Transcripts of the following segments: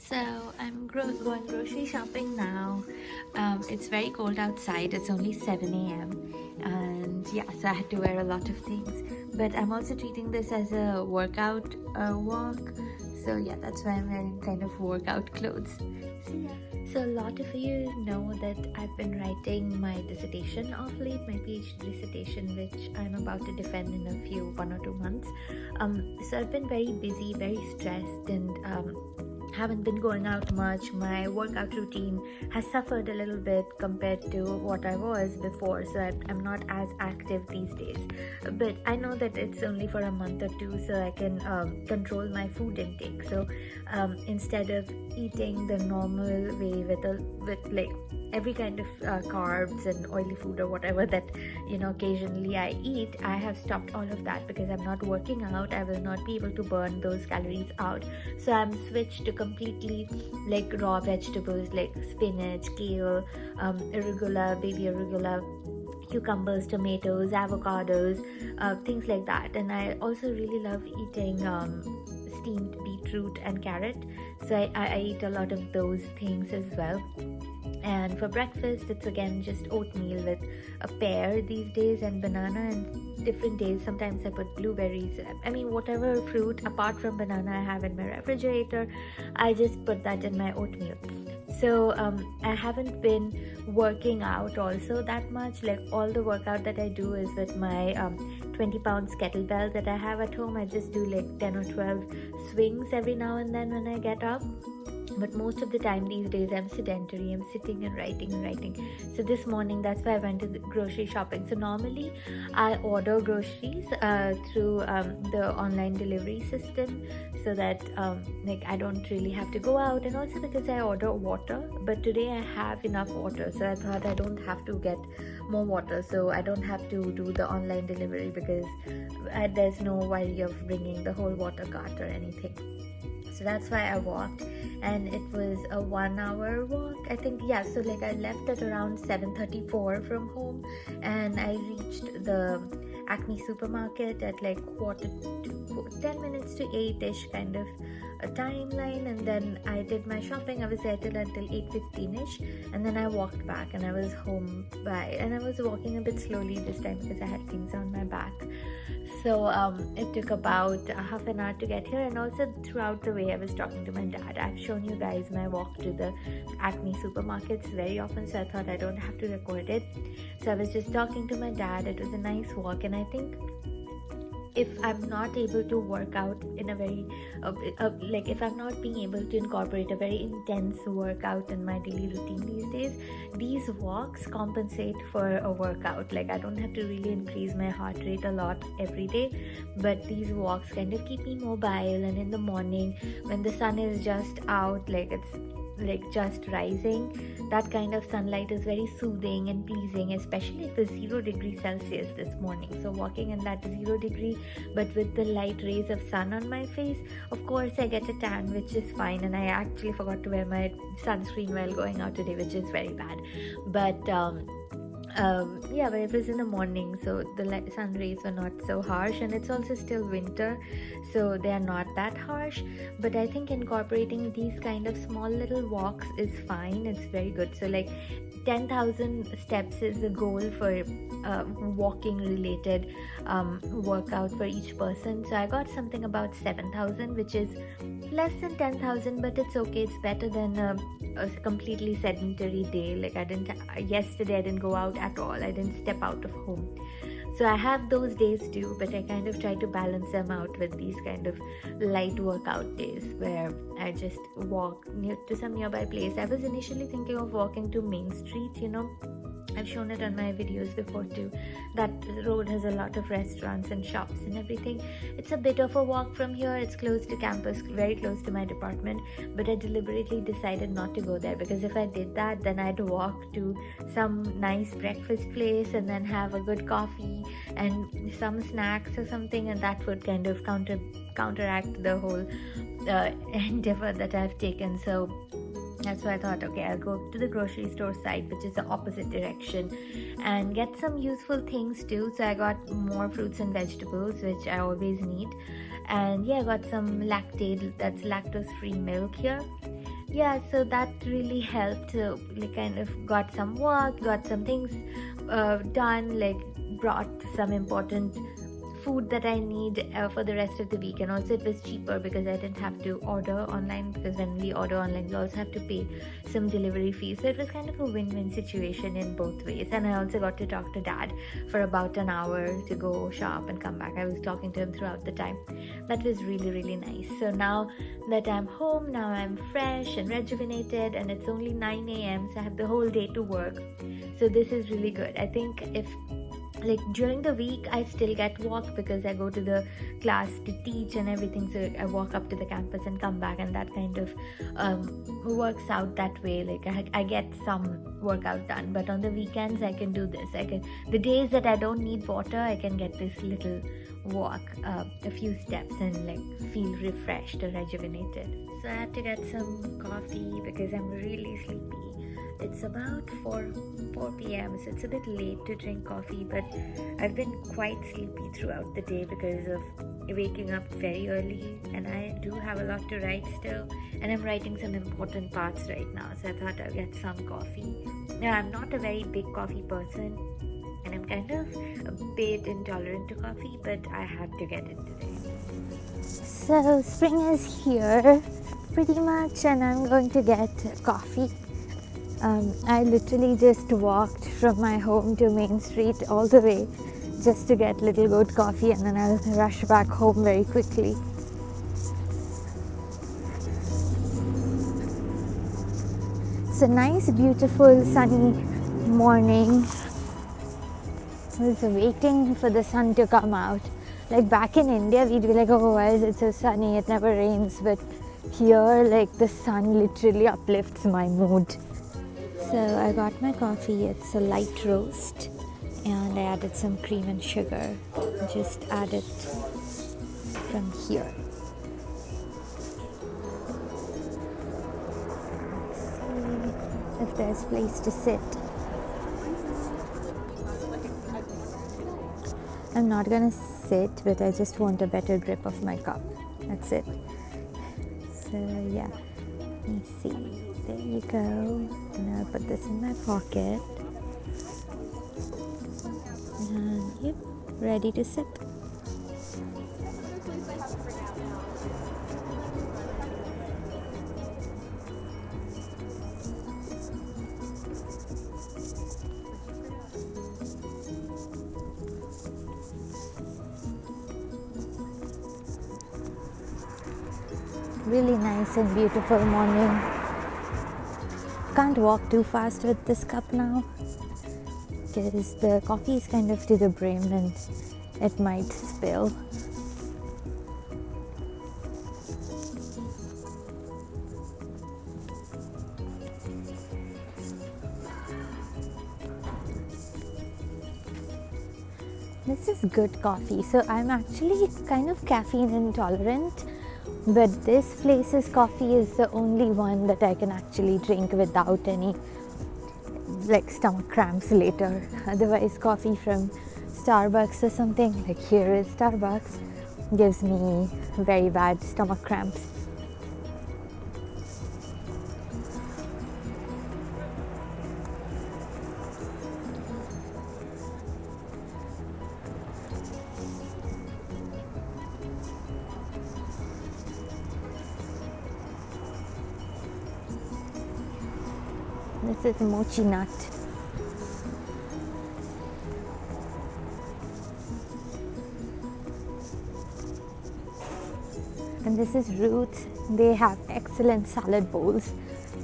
So I'm going grocery shopping now. It's very cold outside. It's only 7 a.m. And yeah, so I had to wear a lot of things. But I'm also treating this as a workout walk. So yeah, that's why I'm wearing kind of workout clothes. So yeah. So a lot of you know that I've been writing my dissertation of late, my PhD dissertation, which I'm about to defend in a 1 or 2 months. So I've been very busy, very stressed, and haven't been going out much. My workout routine has suffered a little bit compared to what I was before, so I'm not as active these days. But I know that it's only for a month or two, so I can control my food intake. So instead of eating the normal way with like every kind of carbs and oily food or whatever that occasionally I eat, I have stopped all of that because I'm not working out. I will not be able to burn those calories out, so I'm switched to completely like raw vegetables like spinach, kale, arugula, baby arugula, cucumbers, tomatoes, avocados, things like that. And I also really love eating steamed beetroot and carrot, so I eat a lot of those things as well. And for breakfast, it's again just oatmeal with a pear these days and banana, and different days sometimes I put blueberries. I mean, whatever fruit apart from banana I have in my refrigerator, I just put that in my oatmeal. So I haven't been working out also that much. Like all the workout that I do is with my 20 pounds kettlebell that I have at home. I just do like 10 or 12 swings every now and then when I get up. But most of the time these days I'm sedentary. I'm sitting and writing. So this morning, that's why I went to the grocery shopping. So normally I order groceries through the online delivery system, so that like I don't really have to go out, and also because I order water. But today I have enough water, so I thought I don't have to get more water, so I don't have to do the online delivery because there's no worry of bringing the whole water cart or anything. So that's why I walked, and it was a 1 hour walk, I think. Yeah, so like I left at around 7:34 from home, and I reached the Acme supermarket at like 10 minutes to 8ish kind of a timeline. And then I did my shopping. I was there till until 8:15ish, and then I walked back, and I was home and I was walking a bit slowly this time because I had things on my back. So it took about half an hour to get here, and also throughout the way I was talking to my dad. I've shown you guys my walk to the Acme supermarkets very often, so I thought I don't have to record it. So I was just talking to my dad. It was a nice walk, and I think if I'm not able to work out in a very like if I'm not being able to incorporate a very intense workout in my daily routine these days, these walks compensate for a workout. Like I don't have to really increase my heart rate a lot every day, but these walks kind of keep me mobile. And in the morning when the sun is just out, like it's like just rising, that kind of sunlight is very soothing and pleasing, especially at the 0 degree Celsius this morning. So walking in that 0 degree but with the light rays of sun on my face, of course I get a tan, which is fine. And I actually forgot to wear my sunscreen while going out today, which is very bad. But yeah, but it was in the morning, so the sun rays were not so harsh, and it's also still winter, so they are not that harsh. But I think incorporating these kind of small little walks is fine. It's very good. So like 10,000 steps is the goal for walking related workout for each person. So I got something about 7,000, which is less than 10,000, but it's okay. It's better than a completely sedentary day. Like yesterday I didn't go out at all. I didn't step out of home. So I have those days too, but I kind of try to balance them out with these kind of light workout days where I just walk to some nearby place. I was initially thinking of walking to Main Street, I've shown it on my videos before too. That road has a lot of restaurants and shops and everything. It's a bit of a walk from here. It's close to campus, very close to my department, but I deliberately decided not to go there, because if I did that, then I'd walk to some nice breakfast place and then have a good coffee and some snacks or something, and that would kind of counteract the whole endeavor that I've taken. So that's why I thought, okay, I'll go to the grocery store side, which is the opposite direction, and get some useful things too. So I got more fruits and vegetables, which I always need. And yeah, I got some Lactaid, that's lactose free milk here. yeah, so that really helped. So like kind of got some work, got some things done, like brought some important food that I need for the rest of the week. And also it was cheaper because I didn't have to order online, because when we order online we also have to pay some delivery fees. So it was kind of a win-win situation in both ways. And I also got to talk to Dad for about an hour to go shop and come back. I was talking to him throughout the time. That was really, really nice. So now that I'm home, now I'm fresh and rejuvenated, and it's only 9 a.m, so I have the whole day to work. So this is really good. I think if like during the week I still get walk because I go to the class to teach and everything, so I walk up to the campus and come back, and that kind of works out that way. Like I get some workout done. But on the weekends I can do this. I can, the days that I don't need water, I can get this little walk, a few steps, and like feel refreshed or rejuvenated. So I had to get some coffee because I'm really sleepy. It's about 4 p.m, so it's a bit late to drink coffee, but I've been quite sleepy throughout the day because of waking up very early, and I do have a lot to write still, and I'm writing some important parts right now, so I thought I'll get some coffee. Now, I'm not a very big coffee person, and I'm kind of a bit intolerant to coffee, but I had to get it today. So spring is here pretty much, and I'm going to get coffee. I literally just walked from my home to Main Street all the way just to get Little Goat coffee, and then I'll rush back home very quickly. It's a nice, beautiful, sunny morning. I was waiting for the sun to come out. Like back in India, we'd be like, oh, why is it so sunny? It never rains. But here, like the sun literally uplifts my mood. So I got my coffee. It's a light roast, and I added some cream and sugar. Just add it from here. Let's see if there's place to sit. I'm not gonna sit, but I just want a better grip of my cup. That's it. So yeah, let me see. There you go. And I'll put this in my pocket. And yep, ready to sip. Really nice and beautiful morning. Can't walk too fast with this cup now because the coffee is kind of to the brim and it might spill. This is good coffee. So I'm actually kind of caffeine intolerant, but this place's coffee is the only one that I can actually drink without any like stomach cramps later. Otherwise, coffee from Starbucks or something, like here is Starbucks, gives me very bad stomach cramps. This is mochi nut. And this is Roots. They have excellent salad bowls.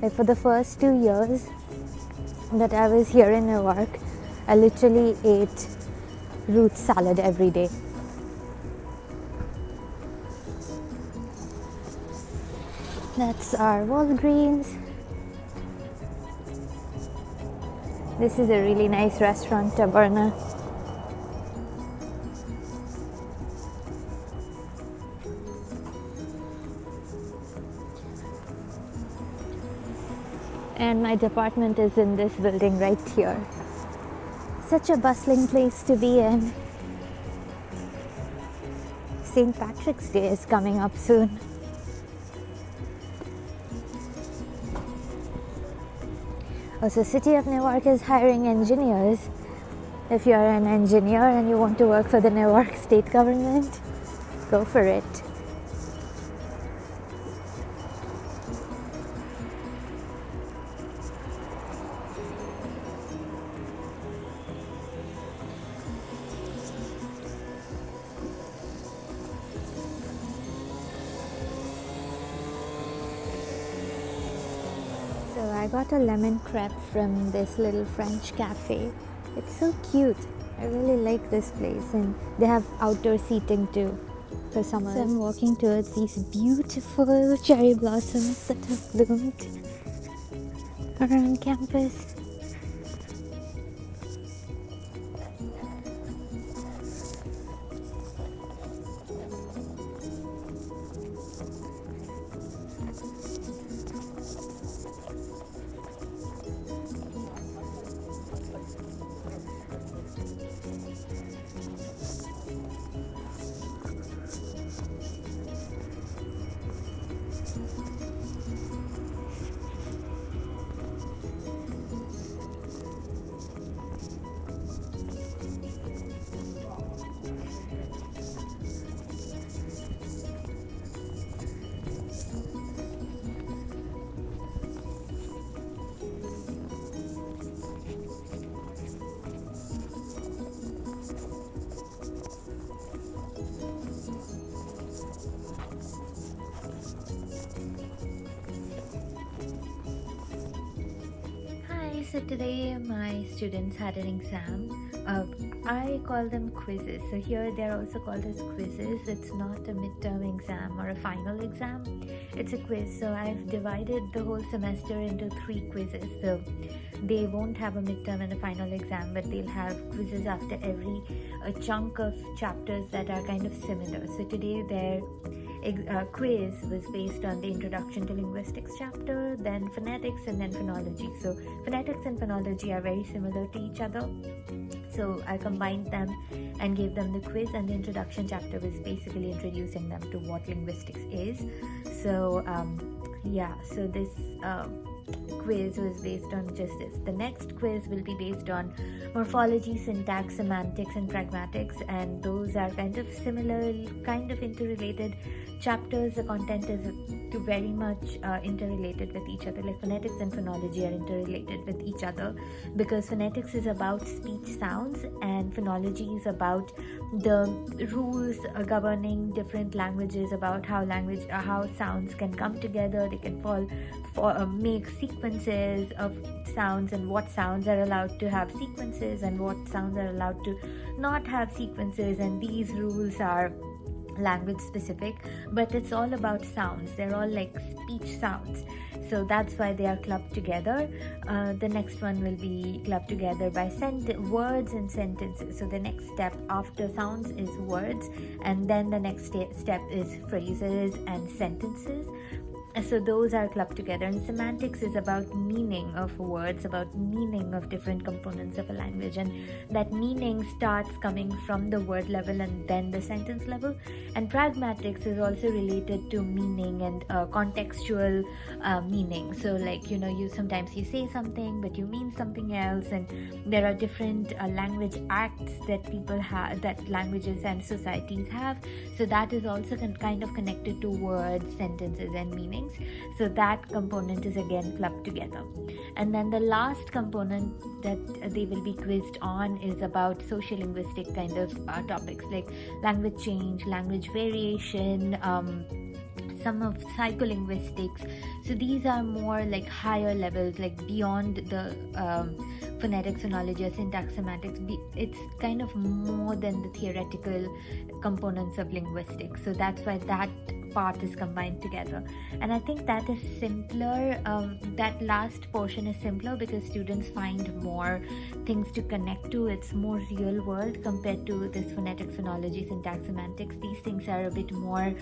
Like for the first 2 years that I was here in Newark, I literally ate Roots salad every day. That's our Walgreens. This is a really nice restaurant, Taberna. And my department is in this building right here. Such a bustling place to be in. St. Patrick's Day is coming up soon. Also, City of Newark is hiring engineers. If you're an engineer and you want to work for the Newark state government, go for it. So I got a lemon crepe from this little French cafe. It's so cute. I really like this place, and they have outdoor seating too for summer. So I'm walking towards these beautiful cherry blossoms that have bloomed around campus. So today my students had an exam. I call them quizzes. So here they're also called as quizzes. It's not a midterm exam or a final exam. It's a quiz. So I've divided the whole semester into 3 quizzes. So they won't have a midterm and a final exam, but they'll have quizzes after every chunk of chapters that are kind of similar. So today their quiz was based on the Introduction to Linguistics chapter, then phonetics, and then phonology. So phonetics and phonology are very similar to each other. So I combined them and gave them the quiz, and the introduction chapter was basically introducing them to what linguistics is. So so this quiz was based on just this. The next quiz will be based on morphology, syntax, semantics, and pragmatics, and those are kind of similar, kind of interrelated chapters. The content is very much interrelated with each other. Like phonetics and phonology are interrelated with each other because phonetics is about speech sounds and phonology is about the rules governing different languages, about how sounds can come together. They can make sequences of sounds, and what sounds are allowed to have sequences and what sounds are allowed to not have sequences, and these rules are language specific, but it's all about sounds. They're all like speech sounds, so that's why they are clubbed together. The next one will be clubbed together by words and sentences. So the next step after sounds is words, and then the next step is phrases and sentences. So those are clubbed together. And semantics is about meaning of words, about meaning of different components of a language, and that meaning starts coming from the word level and then the sentence level. And pragmatics is also related to meaning and contextual meaning. So like, you sometimes you say something but you mean something else, and there are different language acts that people have, that languages and societies have. So that is also kind of connected to words, sentences, and meanings. So that component is again clubbed together. And then the last component that they will be quizzed on is about social linguistic kind of topics like language change, language variation, some of psycholinguistics. So these are more like higher levels, like beyond the phonetics, phonology, or syntax, semantics. It's kind of more than the theoretical components of linguistics. So that's why that part is combined together, and I think that is simpler. That last portion is simpler because students find more things to connect to. It's more real world compared to this phonetics, phonology, syntax, semantics. These things are a bit more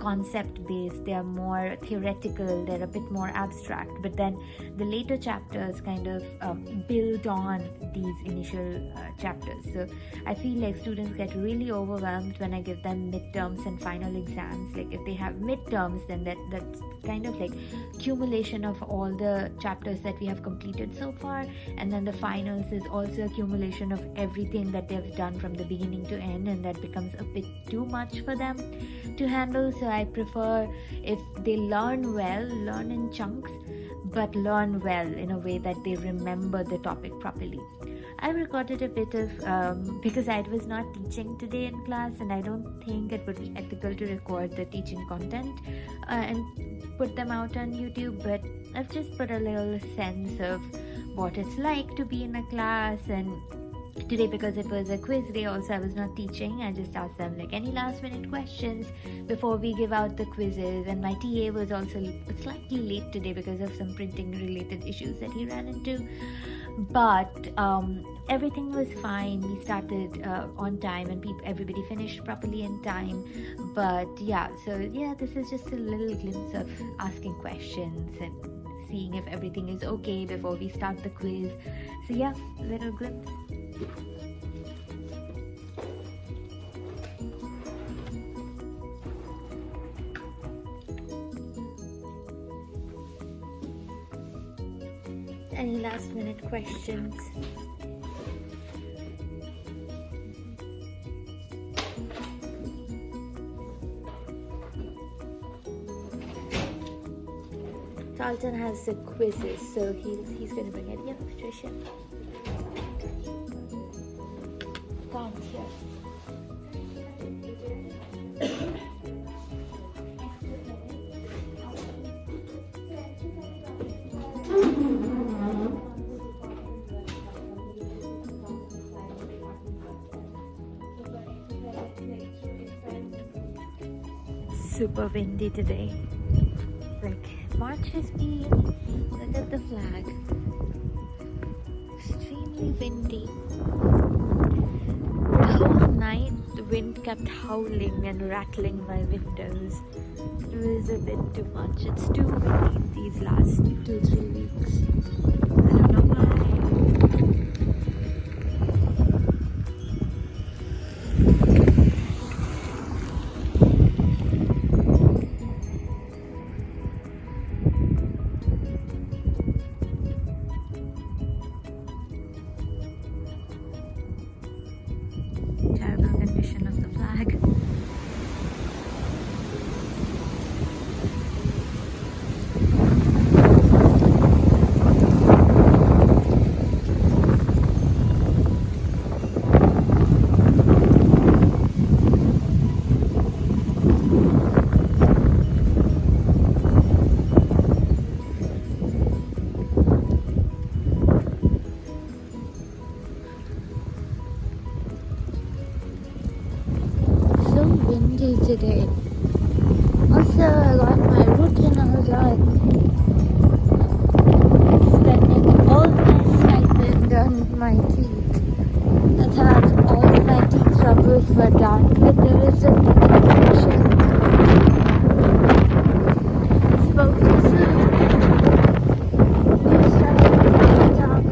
concept based, they are more theoretical, they're a bit more abstract, but then the later chapters kind of build on these initial chapters. So I feel like students get really overwhelmed when I give them midterms and final exams. Like if they have midterms, then that's kind of like accumulation of all the chapters that we have completed so far, and then the finals is also accumulation of everything that they've done from the beginning to end, and that becomes a bit too much for them to handle. So I prefer if they learn well, learn in chunks, but learn well in a way that they remember the topic properly. I recorded a bit of because I was not teaching today in class, and I don't think it would be ethical to record the teaching content and put them out on YouTube, but I've just put a little sense of what it's like to be in a class. And today, because it was a quiz day also, I was not teaching. I just asked them like any last minute questions before we give out the quizzes, and my TA was also slightly late today because of some printing related issues that he ran into, but everything was fine. We started on time, and everybody finished properly in time. But this is just a little glimpse of asking questions and seeing if everything is okay before we start the quiz. So little glimpse. Any last minute questions? Carlton has the quizzes, so he's going to bring it. Yeah, Patricia. Can't hear. Super windy today. Like March has been. Look at the flag. Extremely windy. The whole night the wind kept howling and rattling my windows. It was a bit too much. It's too windy these last 2-3 weeks. I don't know why. Terrible condition of the flag. Windy today. Also, I got my root canal done. Spending all my stipend on my teeth. I thought all my teeth troubles were done, but there was a big infection. I spoke to someone. They started to talk.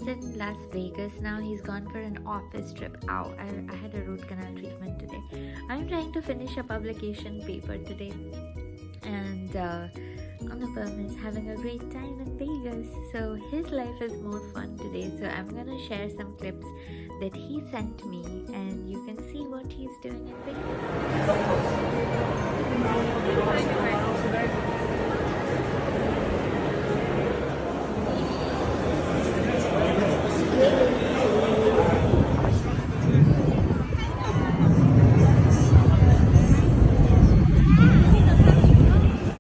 In Las Vegas now. He's gone for an office trip out. I had a root canal treatment today. I'm trying to finish a publication paper today, and Anupam is having a great time in Vegas, so his life is more fun today. So I'm gonna share some clips that he sent me, and you can see what he's doing in